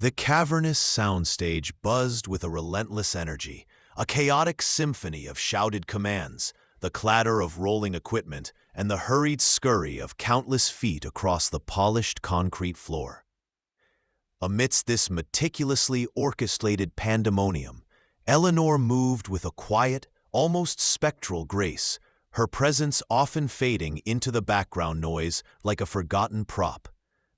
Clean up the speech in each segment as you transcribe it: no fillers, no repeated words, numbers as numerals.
The cavernous soundstage buzzed with a relentless energy, a chaotic symphony of shouted commands, the clatter of rolling equipment, and the hurried scurry of countless feet across the polished concrete floor. Amidst this meticulously orchestrated pandemonium, Eleanor moved with a quiet, almost spectral grace, her presence often fading into the background noise like a forgotten prop.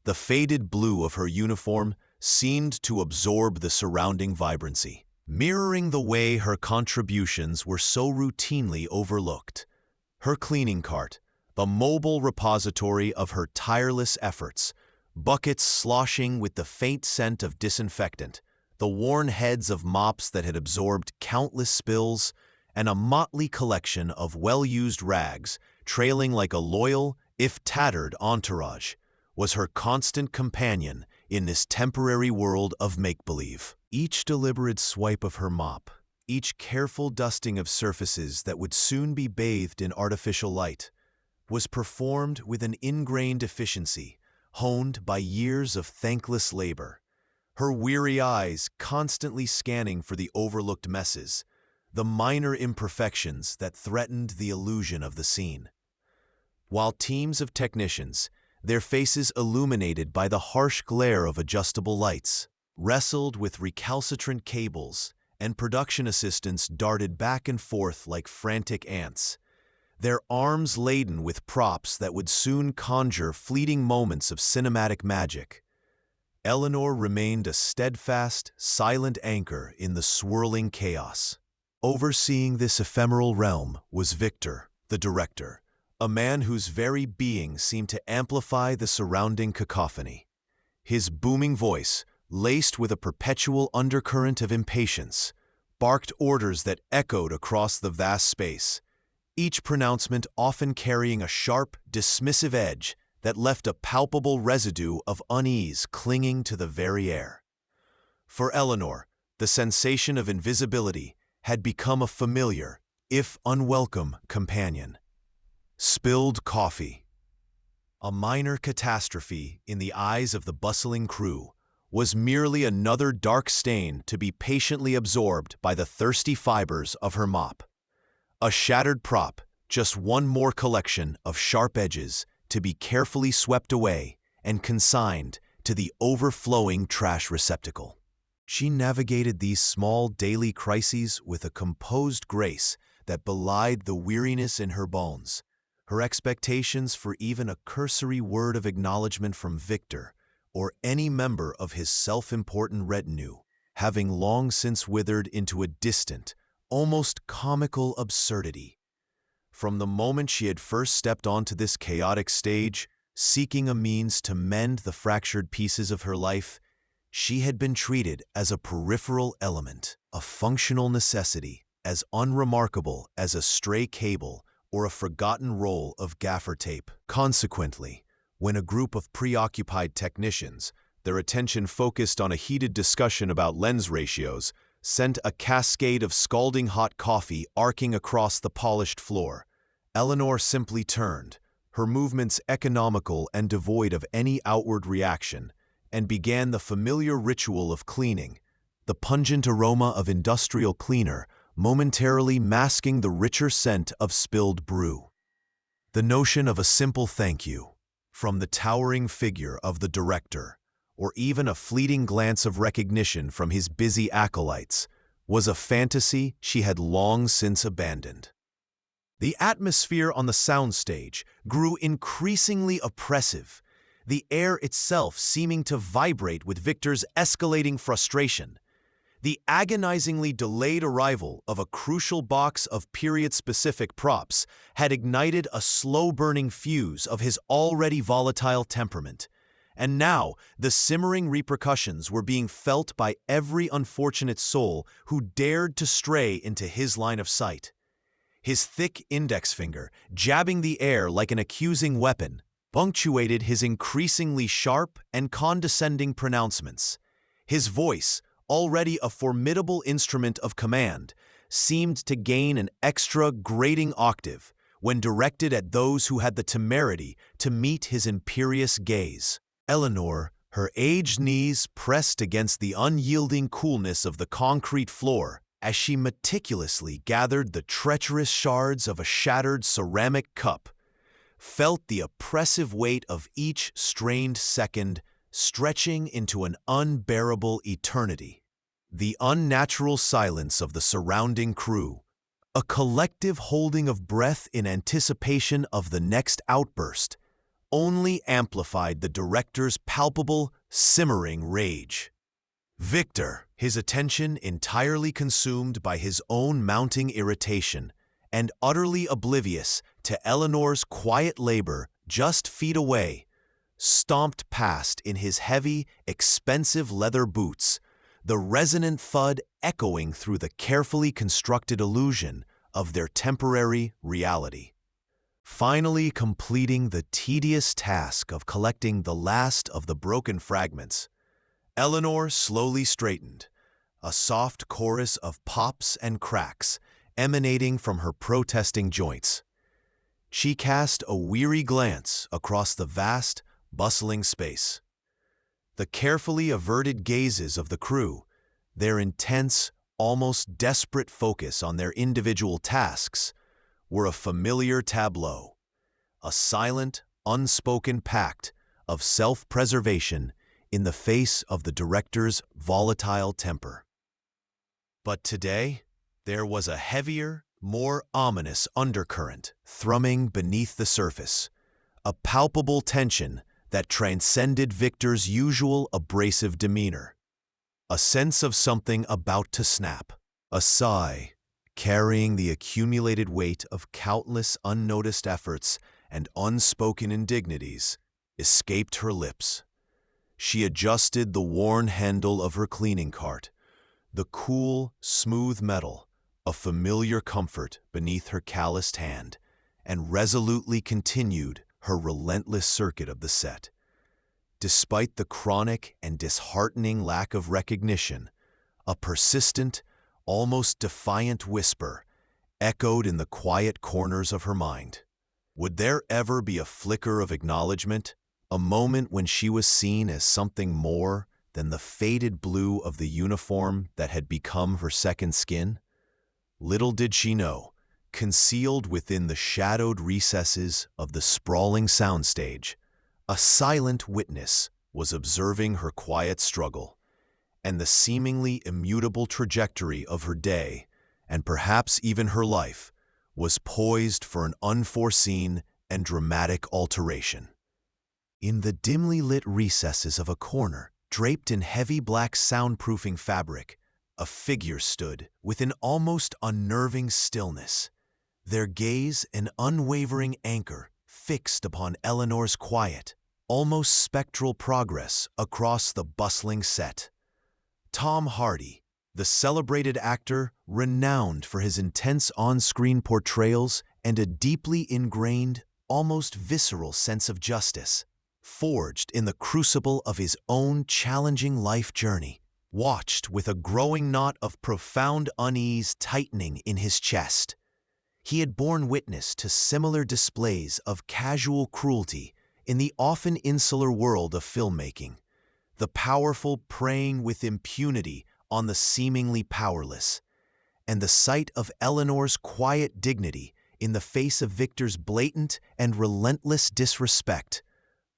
The faded blue of her uniform seemed to absorb the surrounding vibrancy, mirroring the way her contributions were so routinely overlooked. Her cleaning cart, the mobile repository of her tireless efforts, buckets sloshing with the faint scent of disinfectant, the worn heads of mops that had absorbed countless spills, and a motley collection of well-used rags trailing like a loyal, if tattered, entourage, was her constant companion in this temporary world of make-believe. Each deliberate swipe of her mop, each careful dusting of surfaces that would soon be bathed in artificial light, was performed with an ingrained efficiency, honed by years of thankless labor, her weary eyes constantly scanning for the overlooked messes, the minor imperfections that threatened the illusion of the scene. While teams of technicians, their faces illuminated by the harsh glare of adjustable lights, wrestled with recalcitrant cables, and production assistants darted back and forth like frantic ants, their arms laden with props that would soon conjure fleeting moments of cinematic magic, Eleanor remained a steadfast, silent anchor in the swirling chaos. Overseeing this ephemeral realm was Victor, the director, a man whose very being seemed to amplify the surrounding cacophony. His booming voice, laced with a perpetual undercurrent of impatience, barked orders that echoed across the vast space, each pronouncement often carrying a sharp, dismissive edge that left a palpable residue of unease clinging to the very air. For Eleanor, the sensation of invisibility had become a familiar, if unwelcome, companion. Spilled coffee. A minor catastrophe in the eyes of the bustling crew was merely another dark stain to be patiently absorbed by the thirsty fibers of her mop. A shattered prop, just one more collection of sharp edges to be carefully swept away and consigned to the overflowing trash receptacle. She navigated these small daily crises with a composed grace that belied the weariness in her bones, her expectations for even a cursory word of acknowledgement from Victor or any member of his self-important retinue having long since withered into a distant, almost comical absurdity. From the moment she had first stepped onto this chaotic stage, seeking a means to mend the fractured pieces of her life, she had been treated as a peripheral element, a functional necessity, as unremarkable as a stray cable or a forgotten roll of gaffer tape. Consequently, when a group of preoccupied technicians, their attention focused on a heated discussion about lens ratios, sent a cascade of scalding hot coffee arcing across the polished floor, Eleanor simply turned, her movements economical and devoid of any outward reaction, and began the familiar ritual of cleaning, the pungent aroma of industrial cleaner momentarily masking the richer scent of spilled brew. The notion of a simple thank you from the towering figure of the director, or even a fleeting glance of recognition from his busy acolytes, was a fantasy she had long since abandoned. The atmosphere on the soundstage grew increasingly oppressive, the air itself seeming to vibrate with Victor's escalating frustration. The agonizingly delayed arrival of a crucial box of period-specific props had ignited a slow-burning fuse of his already volatile temperament, and now the simmering repercussions were being felt by every unfortunate soul who dared to stray into his line of sight. His thick index finger, jabbing the air like an accusing weapon, punctuated his increasingly sharp and condescending pronouncements. His voice, already a formidable instrument of command, seemed to gain an extra grating octave when directed at those who had the temerity to meet his imperious gaze. Eleanor, her aged knees pressed against the unyielding coolness of the concrete floor as she meticulously gathered the treacherous shards of a shattered ceramic cup, felt the oppressive weight of each strained second stretching into an unbearable eternity. The unnatural silence of the surrounding crew, a collective holding of breath in anticipation of the next outburst, only amplified the director's palpable, simmering rage. Victor, his attention entirely consumed by his own mounting irritation and utterly oblivious to Eleanor's quiet labor just feet away, stomped past in his heavy, expensive leather boots, the resonant thud echoing through the carefully constructed illusion of their temporary reality. Finally completing the tedious task of collecting the last of the broken fragments, Eleanor slowly straightened, a soft chorus of pops and cracks emanating from her protesting joints. She cast a weary glance across the vast, bustling space. The carefully averted gazes of the crew, their intense, almost desperate focus on their individual tasks, were a familiar tableau, a silent, unspoken pact of self-preservation in the face of the director's volatile temper. But today, there was a heavier, more ominous undercurrent thrumming beneath the surface, a palpable tension that transcended Victor's usual abrasive demeanor. A sense of something about to snap, a sigh, carrying the accumulated weight of countless unnoticed efforts and unspoken indignities, escaped her lips. She adjusted the worn handle of her cleaning cart, the cool, smooth metal, a familiar comfort beneath her calloused hand, and resolutely continued her relentless circuit of the set. Despite the chronic and disheartening lack of recognition, a persistent, almost defiant whisper echoed in the quiet corners of her mind. Would there ever be a flicker of acknowledgement, a moment when she was seen as something more than the faded blue of the uniform that had become her second skin? Little did she know, concealed within the shadowed recesses of the sprawling soundstage, a silent witness was observing her quiet struggle, and the seemingly immutable trajectory of her day, and perhaps even her life, was poised for an unforeseen and dramatic alteration. In the dimly lit recesses of a corner, draped in heavy black soundproofing fabric, a figure stood with an almost unnerving stillness, their gaze an unwavering anchor fixed upon Eleanor's quiet, almost spectral progress across the bustling set. Tom Hardy, the celebrated actor renowned for his intense on-screen portrayals and a deeply ingrained, almost visceral sense of justice, forged in the crucible of his own challenging life journey, watched with a growing knot of profound unease tightening in his chest. He had borne witness to similar displays of casual cruelty in the often insular world of filmmaking, the powerful preying with impunity on the seemingly powerless, and the sight of Eleanor's quiet dignity in the face of Victor's blatant and relentless disrespect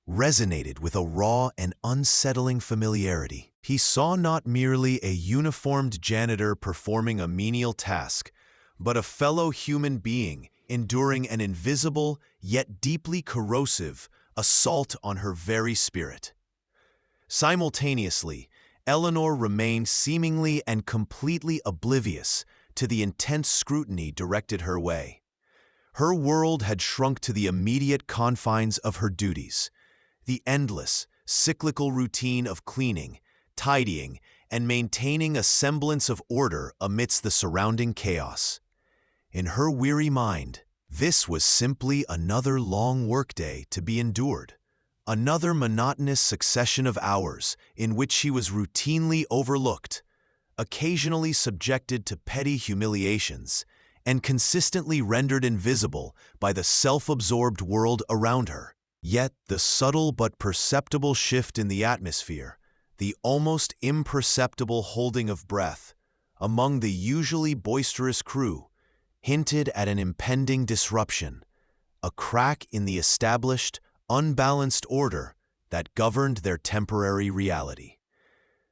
resonated with a raw and unsettling familiarity. He saw not merely a uniformed janitor performing a menial task, but a fellow human being enduring an invisible yet deeply corrosive assault on her very spirit. Simultaneously, Eleanor remained seemingly and completely oblivious to the intense scrutiny directed her way. Her world had shrunk to the immediate confines of her duties, the endless, cyclical routine of cleaning, tidying, and maintaining a semblance of order amidst the surrounding chaos. In her weary mind, this was simply another long workday to be endured, another monotonous succession of hours in which she was routinely overlooked, occasionally subjected to petty humiliations, and consistently rendered invisible by the self-absorbed world around her. Yet the subtle but perceptible shift in the atmosphere, the almost imperceptible holding of breath, among the usually boisterous crew, hinted at an impending disruption, a crack in the established, unbalanced order that governed their temporary reality.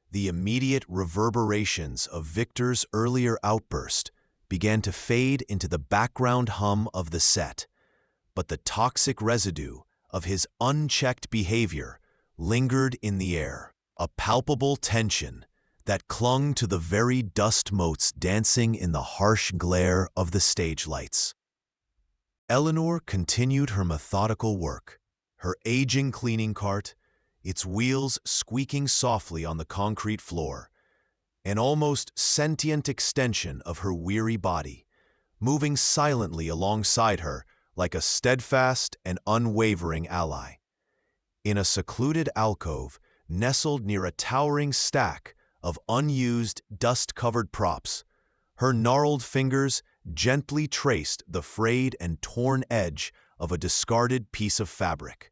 The immediate reverberations of Victor's earlier outburst began to fade into the background hum of the set, but the toxic residue of his unchecked behavior lingered in the air, a palpable tension that clung to the very dust motes dancing in the harsh glare of the stage lights. Eleanor continued her methodical work, her aging cleaning cart, its wheels squeaking softly on the concrete floor, an almost sentient extension of her weary body, moving silently alongside her like a steadfast and unwavering ally. In a secluded alcove, nestled near a towering stack of unused, dust-covered props, her gnarled fingers gently traced the frayed and torn edge of a discarded piece of fabric.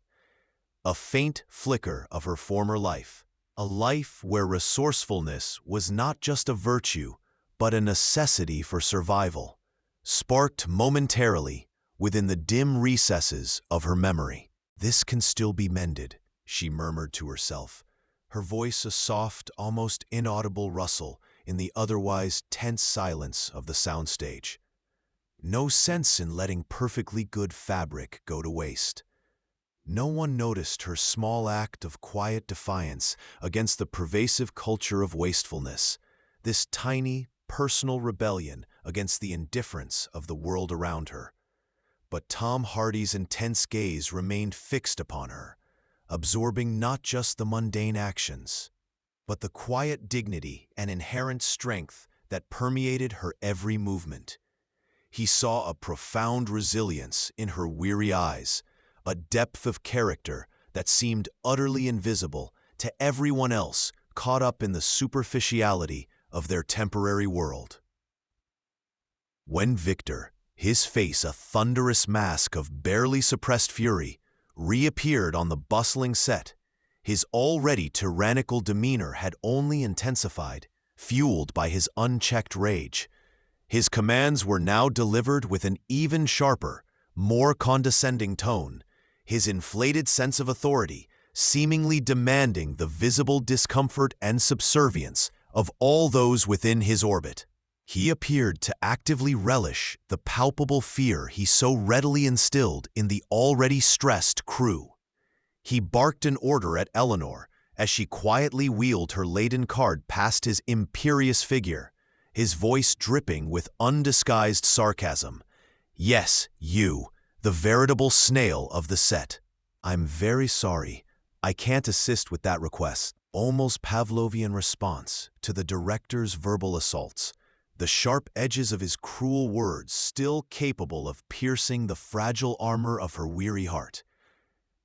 A faint flicker of her former life, a life where resourcefulness was not just a virtue, but a necessity for survival, sparked momentarily within the dim recesses of her memory. "This can still be mended," she murmured to herself, her voice a soft, almost inaudible rustle in the otherwise tense silence of the soundstage. No sense in letting perfectly good fabric go to waste. No one noticed her small act of quiet defiance against the pervasive culture of wastefulness, this tiny, personal rebellion against the indifference of the world around her. But Tom Hardy's intense gaze remained fixed upon her, absorbing not just the mundane actions, but the quiet dignity and inherent strength that permeated her every movement. He saw a profound resilience in her weary eyes, a depth of character that seemed utterly invisible to everyone else caught up in the superficiality of their temporary world. When Victor, his face a thunderous mask of barely suppressed fury, reappeared on the bustling set, his already tyrannical demeanor had only intensified, fueled by his unchecked rage. His commands were now delivered with an even sharper, more condescending tone, his inflated sense of authority seemingly demanding the visible discomfort and subservience of all those within his orbit. He appeared to actively relish the palpable fear he so readily instilled in the already stressed crew. He barked an order at Eleanor as she quietly wheeled her laden cart past his imperious figure, his voice dripping with undisguised sarcasm. "Yes, you, the veritable snail of the set. I'm very sorry. I can't assist with that request." Almost Pavlovian response to the director's verbal assaults, the sharp edges of his cruel words still capable of piercing the fragile armor of her weary heart.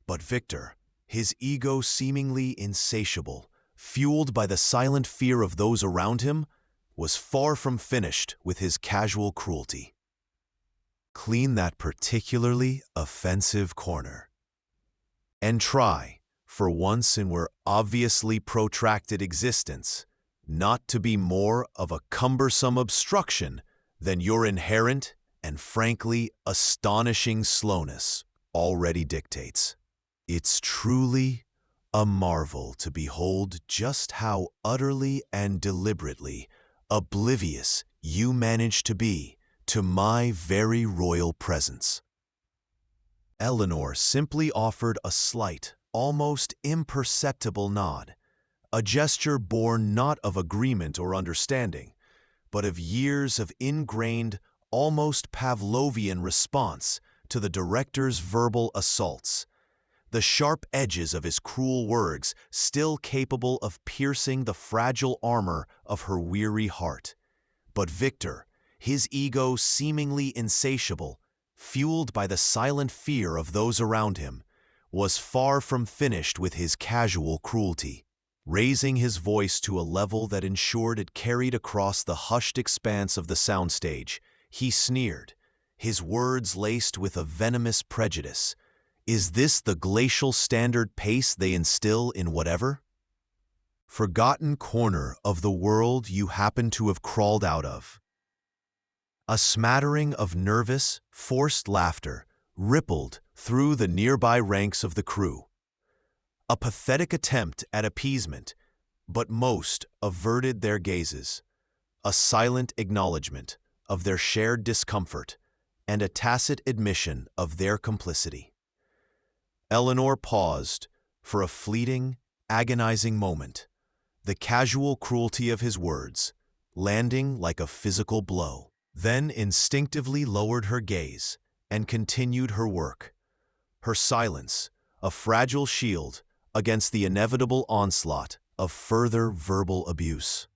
But Victor, his ego seemingly insatiable, fueled by the silent fear of those around him, was far from finished with his casual cruelty. Clean that particularly offensive corner. And try, for once in your obviously protracted existence, not to be more of a cumbersome obstruction than your inherent and frankly astonishing slowness already dictates. It's truly a marvel to behold just how utterly and deliberately oblivious you manage to be to my very royal presence." Eleanor simply offered a slight, almost imperceptible nod, a gesture born not of agreement or understanding, but of years of ingrained, almost Pavlovian response to the director's verbal assaults, the sharp edges of his cruel words still capable of piercing the fragile armor of her weary heart. But Victor, his ego seemingly insatiable, fueled by the silent fear of those around him, was far from finished with his casual cruelty. Raising his voice to a level that ensured it carried across the hushed expanse of the soundstage, he sneered, his words laced with a venomous prejudice. Is this the glacial standard pace they instill in whatever forgotten corner of the world you happen to have crawled out of? A smattering of nervous, forced laughter rippled through the nearby ranks of the crew. A pathetic attempt at appeasement, but most averted their gazes. A silent acknowledgement of their shared discomfort and a tacit admission of their complicity. Eleanor paused for a fleeting, agonizing moment, the casual cruelty of his words landing like a physical blow, then instinctively lowered her gaze and continued her work. Her silence, a fragile shield against the inevitable onslaught of further verbal abuse.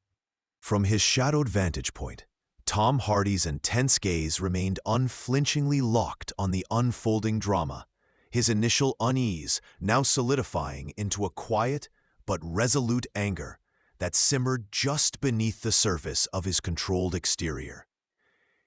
From his shadowed vantage point, Tom Hardy's intense gaze remained unflinchingly locked on the unfolding drama, his initial unease now solidifying into a quiet but resolute anger that simmered just beneath the surface of his controlled exterior.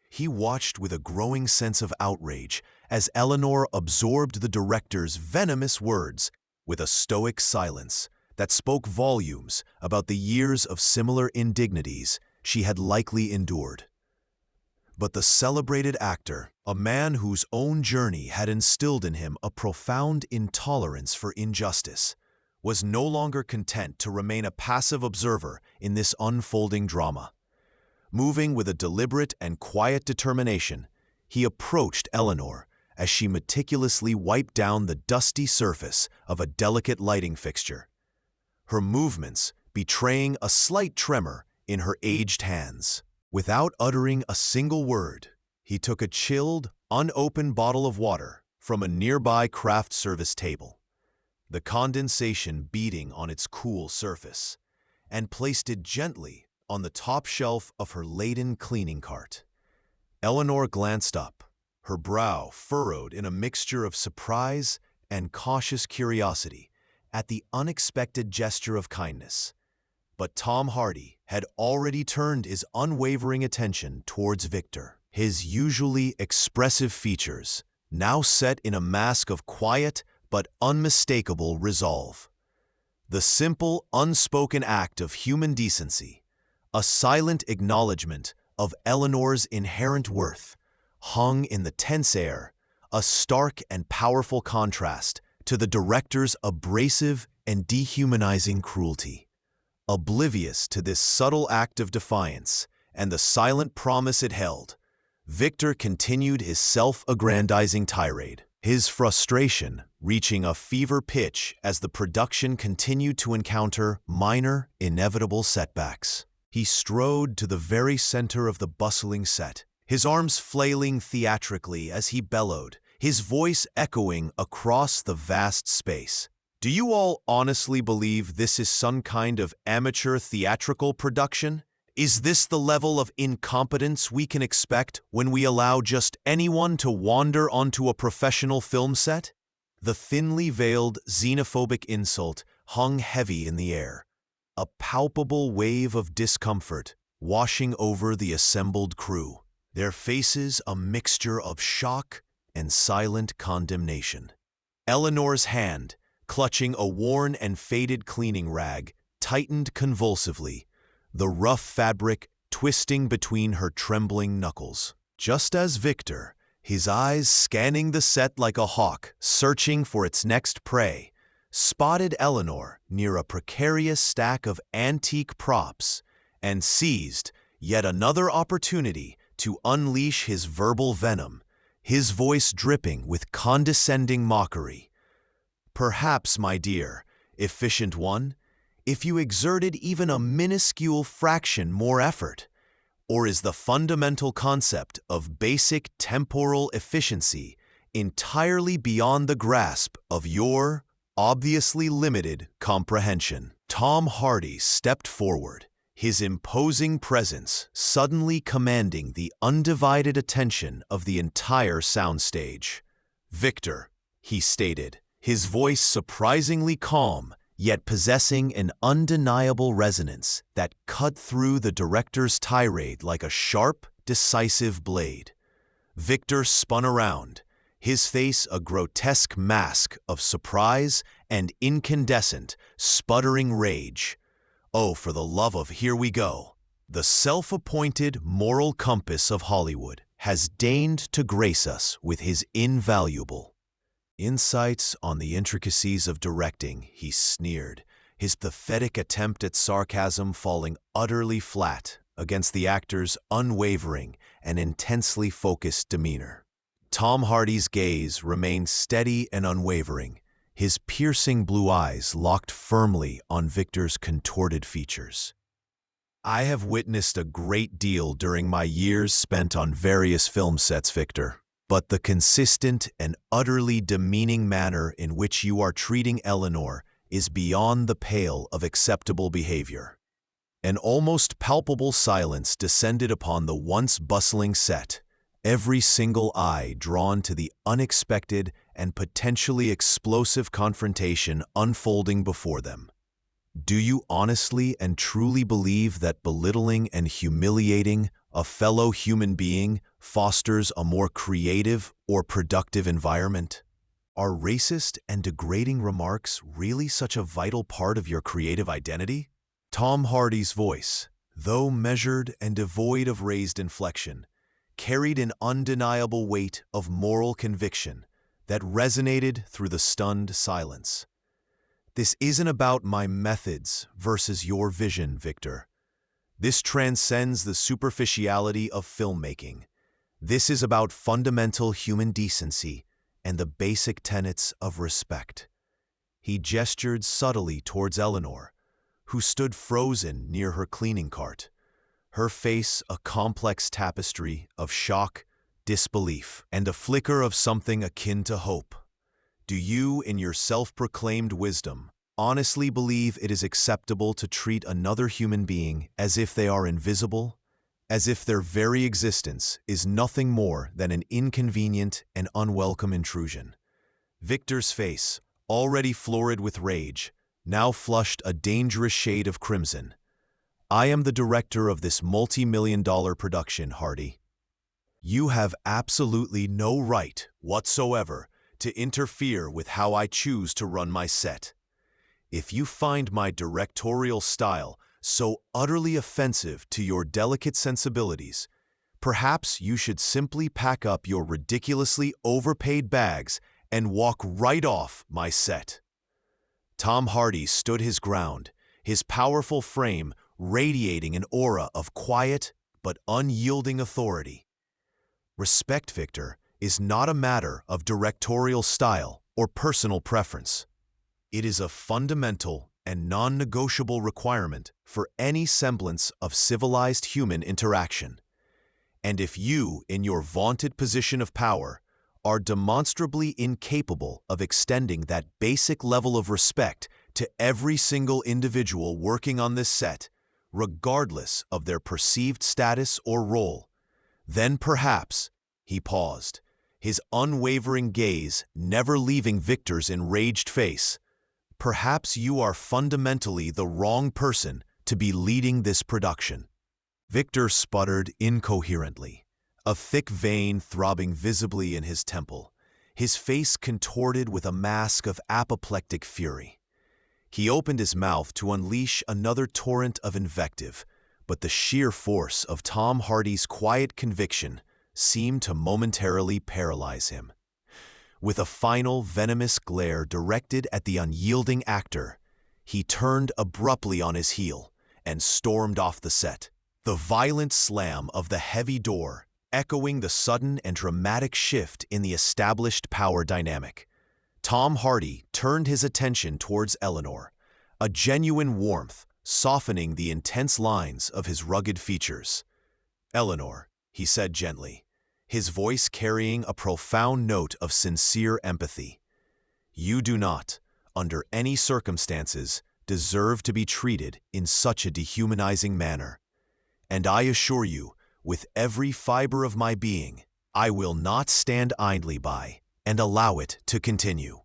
He watched with a growing sense of outrage as Eleanor absorbed the director's venomous words with a stoic silence that spoke volumes about the years of similar indignities she had likely endured. But the celebrated actor, a man whose own journey had instilled in him a profound intolerance for injustice, was no longer content to remain a passive observer in this unfolding drama. Moving with a deliberate and quiet determination, he approached Eleanor as she meticulously wiped down the dusty surface of a delicate lighting fixture, her movements betraying a slight tremor in her aged hands. Without uttering a single word, he took a chilled, unopened bottle of water from a nearby craft service table, the condensation beating on its cool surface, and placed it gently on the top shelf of her laden cleaning cart. Eleanor glanced up, her brow furrowed in a mixture of surprise and cautious curiosity at the unexpected gesture of kindness. But Tom Hardy had already turned his unwavering attention towards Victor, his usually expressive features now set in a mask of quiet but unmistakable resolve. The simple, unspoken act of human decency, a silent acknowledgement of Eleanor's inherent worth, hung in the tense air, a stark and powerful contrast to the director's abrasive and dehumanizing cruelty. Oblivious to this subtle act of defiance and the silent promise it held, Victor continued his self-aggrandizing tirade, his frustration reaching a fever pitch as the production continued to encounter minor, inevitable setbacks. He strode to the very center of the bustling set, his arms flailing theatrically as he bellowed, his voice echoing across the vast space. Do you all honestly believe this is some kind of amateur theatrical production? Is this the level of incompetence we can expect when we allow just anyone to wander onto a professional film set? The thinly veiled xenophobic insult hung heavy in the air, a palpable wave of discomfort washing over the assembled crew, their faces a mixture of shock and silent condemnation. Eleanor's hand, clutching a worn and faded cleaning rag, tightened convulsively, the rough fabric twisting between her trembling knuckles. Just as Victor, his eyes scanning the set like a hawk searching for its next prey, spotted Eleanor near a precarious stack of antique props and seized yet another opportunity to unleash his verbal venom, his voice dripping with condescending mockery. Perhaps, my dear, efficient one, if you exerted even a minuscule fraction more effort, or is the fundamental concept of basic temporal efficiency entirely beyond the grasp of your obviously limited comprehension? Tom Hardy stepped forward, his imposing presence suddenly commanding the undivided attention of the entire soundstage. Victor, he stated, his voice surprisingly calm, yet possessing an undeniable resonance that cut through the director's tirade like a sharp, decisive blade. Victor spun around, his face a grotesque mask of surprise and incandescent, sputtering rage. Oh, for the love of here we go. The self-appointed moral compass of Hollywood has deigned to grace us with his invaluable insights on the intricacies of directing, he sneered, his pathetic attempt at sarcasm falling utterly flat against the actor's unwavering and intensely focused demeanor. Tom Hardy's gaze remained steady and unwavering, his piercing blue eyes locked firmly on Victor's contorted features. I have witnessed a great deal during my years spent on various film sets, Victor, but the consistent and utterly demeaning manner in which you are treating Eleanor is beyond the pale of acceptable behavior. An almost palpable silence descended upon the once bustling set, every single eye drawn to the unexpected and potentially explosive confrontation unfolding before them. Do you honestly and truly believe that belittling and humiliating a fellow human being fosters a more creative or productive environment? Are racist and degrading remarks really such a vital part of your creative identity? Tom Hardy's voice, though measured and devoid of raised inflection, carried an undeniable weight of moral conviction that resonated through the stunned silence. This isn't about my methods versus your vision, Victor. This transcends the superficiality of filmmaking. This is about fundamental human decency and the basic tenets of respect. He gestured subtly towards Eleanor, who stood frozen near her cleaning cart, her face a complex tapestry of shock, disbelief, and a flicker of something akin to hope. Do you, in your self-proclaimed wisdom, honestly believe it is acceptable to treat another human being as if they are invisible, as if their very existence is nothing more than an inconvenient and unwelcome intrusion? Victor's face, already florid with rage, now flushed a dangerous shade of crimson. I am the director of this multi-million-dollar production, Hardy. You have absolutely no right whatsoever to interfere with how I choose to run my set. If you find my directorial style so utterly offensive to your delicate sensibilities, perhaps you should simply pack up your ridiculously overpaid bags and walk right off my set. Tom Hardy stood his ground, his powerful frame radiating an aura of quiet but unyielding authority. Respect, Victor, is not a matter of directorial style or personal preference. It is a fundamental and non-negotiable requirement for any semblance of civilized human interaction. And if you, in your vaunted position of power, are demonstrably incapable of extending that basic level of respect to every single individual working on this set, regardless of their perceived status or role, then perhaps, he paused, his unwavering gaze never leaving Victor's enraged face, perhaps you are fundamentally the wrong person to be leading this production. Victor sputtered incoherently, a thick vein throbbing visibly in his temple, his face contorted with a mask of apoplectic fury. He opened his mouth to unleash another torrent of invective, but the sheer force of Tom Hardy's quiet conviction seemed to momentarily paralyze him. With a final venomous glare directed at the unyielding actor, he turned abruptly on his heel and stormed off the set, the violent slam of the heavy door echoing the sudden and dramatic shift in the established power dynamic. Tom Hardy turned his attention towards Eleanor, a genuine warmth softening the intense lines of his rugged features. "Eleanor," he said gently, his voice carrying a profound note of sincere empathy, "you do not, under any circumstances, deserve to be treated in such a dehumanizing manner. And I assure you, with every fiber of my being, I will not stand idly by and allow it to continue."